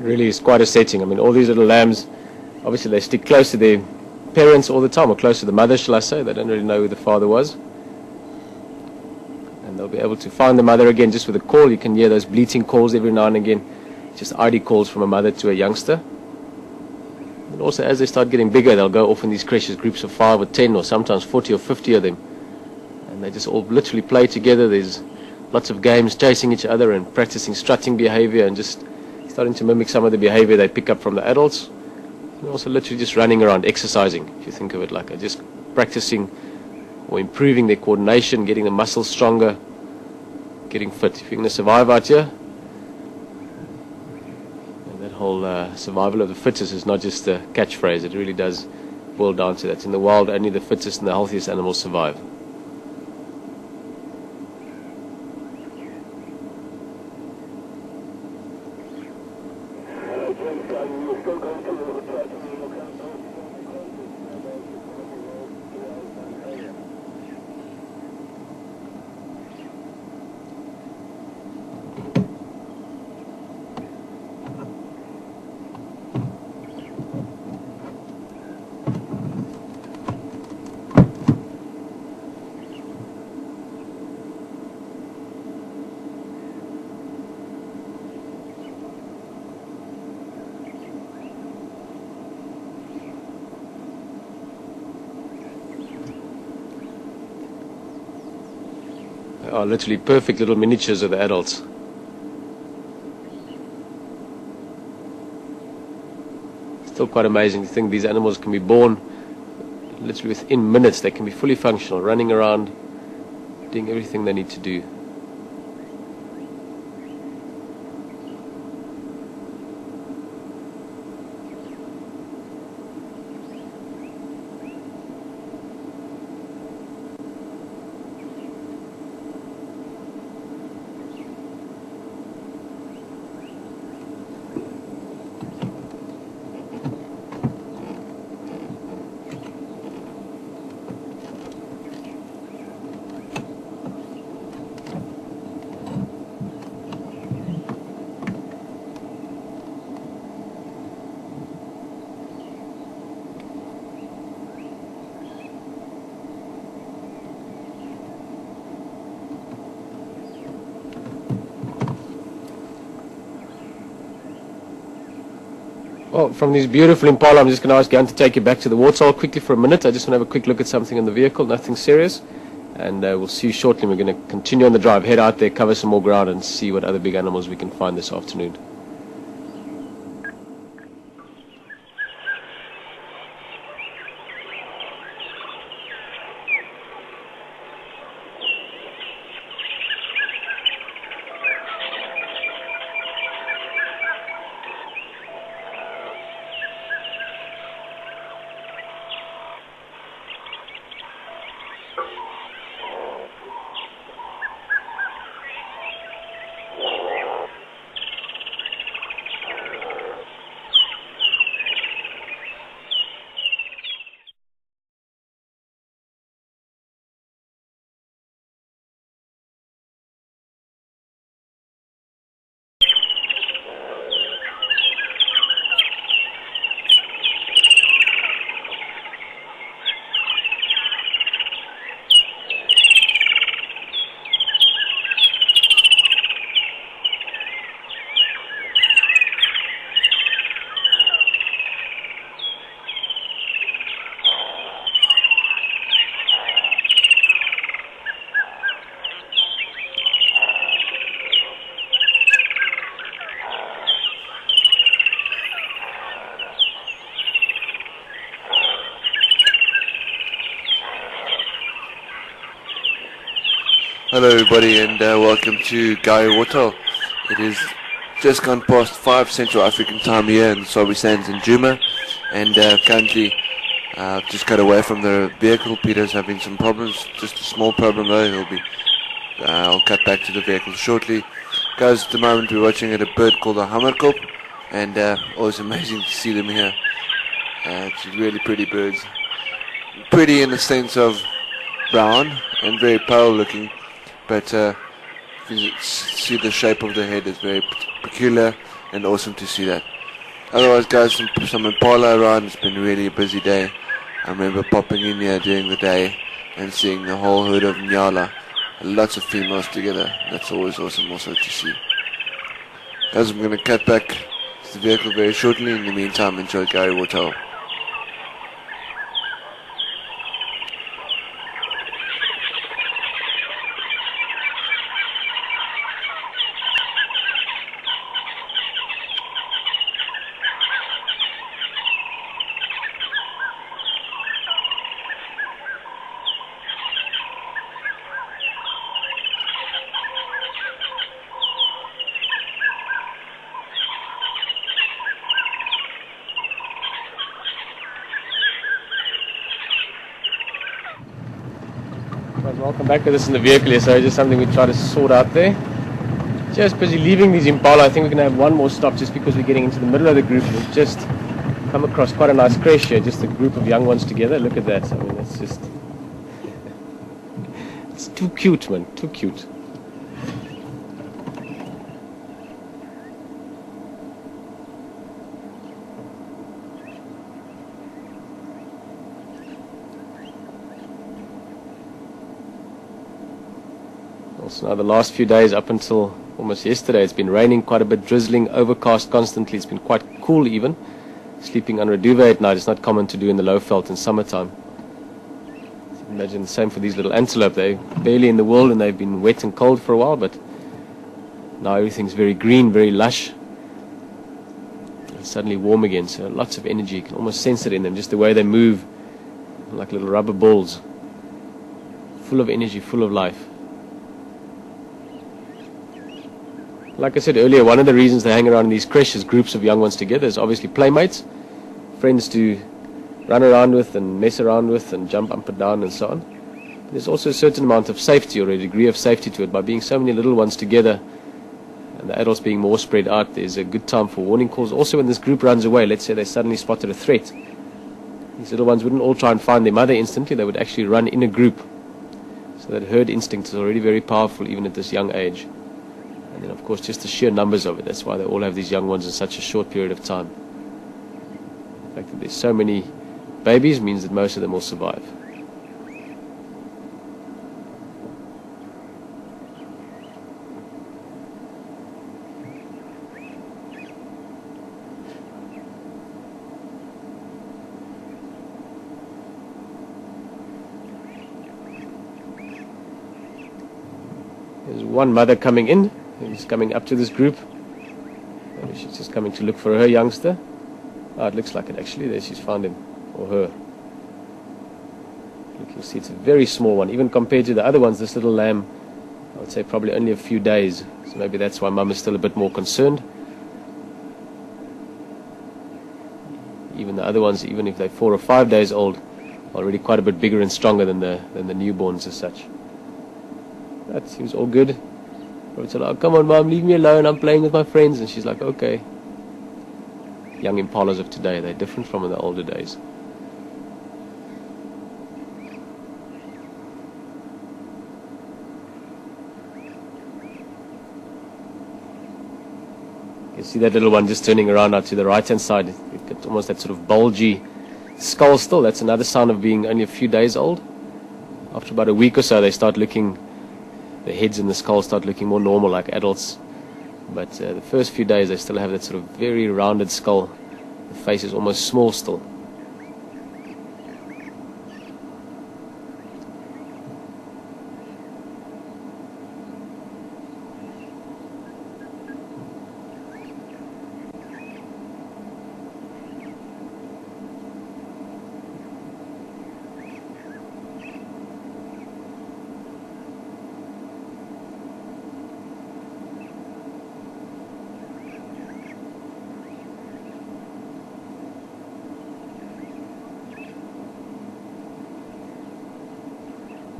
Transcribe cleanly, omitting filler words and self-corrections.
really is quite a setting. I mean, all these little lambs, obviously they stick close to their parents all the time, or close to the mother, shall I say. They don't really know who the father was. And they'll be able to find the mother again just with a call. You can hear those bleating calls every now and again, just ID calls from a mother to a youngster. And also as they start getting bigger, they'll go off in these creches, groups of 5 or 10 or sometimes 40 or 50 of them. And they just all literally play together. There's lots of games, chasing each other and practicing strutting behavior and just starting to mimic some of the behavior they pick up from the adults. And also literally just running around, exercising, if you think of it like just practicing or improving their coordination, getting the muscles stronger, getting fit. If you're going to survive out here, and that whole survival of the fittest is not just a catchphrase. It really does boil down to that. In the wild, only the fittest and the healthiest animals survive. They are literally perfect little miniatures of the adults. Still quite amazing to think these animals can be born literally within minutes. They can be fully functional, running around, doing everything they need to do. Well, from these beautiful Impala, I'm just going to ask Jan to take you back to the waterhole quickly for a minute. I just want to have a quick look at something in the vehicle, nothing serious. And we'll see you shortly. We're going to continue on the drive, head out there, cover some more ground, and see what other big animals we can find this afternoon. Hello everybody and welcome to Gowrie Waterhole. It is just gone past 5 Central African time here in Sabi Sands in Djuma, and currently just got away from the vehicle. Peter's having some problems, just a small problem though. I'll cut back to the vehicle shortly. Guys, at the moment we're watching at a bird called a Hammerkop, and always amazing to see them here. It's really pretty birds. Pretty in the sense of brown and very pale looking, but you see the shape of the head is very peculiar and awesome to see that. Otherwise, guys, some Impala around. It's been really a busy day. I remember popping in here during the day and seeing the whole herd of Nyala. Lots of females together. That's always awesome also to see. Guys, I'm going to cut back to the vehicle very shortly. In the meantime, enjoy Gowrie Hotel. Welcome back to this in the vehicle here, so just something we try to sort out there. Just busy leaving these Impala. I think we're going to have one more stop just because we're getting into the middle of the group. We've just come across quite a nice crash here, just a group of young ones together. Look at that. I mean, it's just... it's too cute, man. Too cute. Also, now the last few days up until almost yesterday, it's been raining quite a bit, drizzling, overcast constantly. It's been quite cool even. Sleeping under a duvet at night is not common to do in the low veld in summertime. Imagine the same for these little antelope. They're barely in the world and they've been wet and cold for a while, but now everything's very green, very lush. It's suddenly warm again, so lots of energy. You can almost sense it in them, just the way they move, like little rubber balls. Full of energy, full of life. Like I said earlier, one of the reasons they hang around in these creches, groups of young ones together, is obviously playmates, friends to run around with and mess around with and jump up and down and so on. But there's also a certain amount of safety or a degree of safety to it. By being so many little ones together and the adults being more spread out, there's a good time for warning calls. Also, when this group runs away, let's say they suddenly spotted a threat, these little ones wouldn't all try and find their mother instantly. They would actually run in a group. So that herd instinct is already very powerful even at this young age. And then, of course, just the sheer numbers of it. That's why they all have these young ones in such a short period of time. The fact that there's so many babies means that most of them will survive. There's one mother coming in. Who's coming up to this group. Maybe she's just coming to look for her youngster. Oh, it looks like it actually. There she's found him, or her. Look, you'll see it's a very small one. Even compared to the other ones, this little lamb, I would say probably only a few days. So maybe that's why Mum is still a bit more concerned. Even the other ones, even if they're 4 or 5 days old, are already quite a bit bigger and stronger than the newborns as such. That seems all good. I said, oh, come on, Mom, leave me alone. I'm playing with my friends. And she's like, okay. Young Impalas of today, they're different from in the older days. You can see that little one just turning around now to the right-hand side. It's got almost that sort of bulgy skull still. That's another sign of being only a few days old. After about a week or so, they start looking... the heads and the skulls start looking more normal like adults. But the first few days they still have that sort of very rounded skull. The face is almost small still.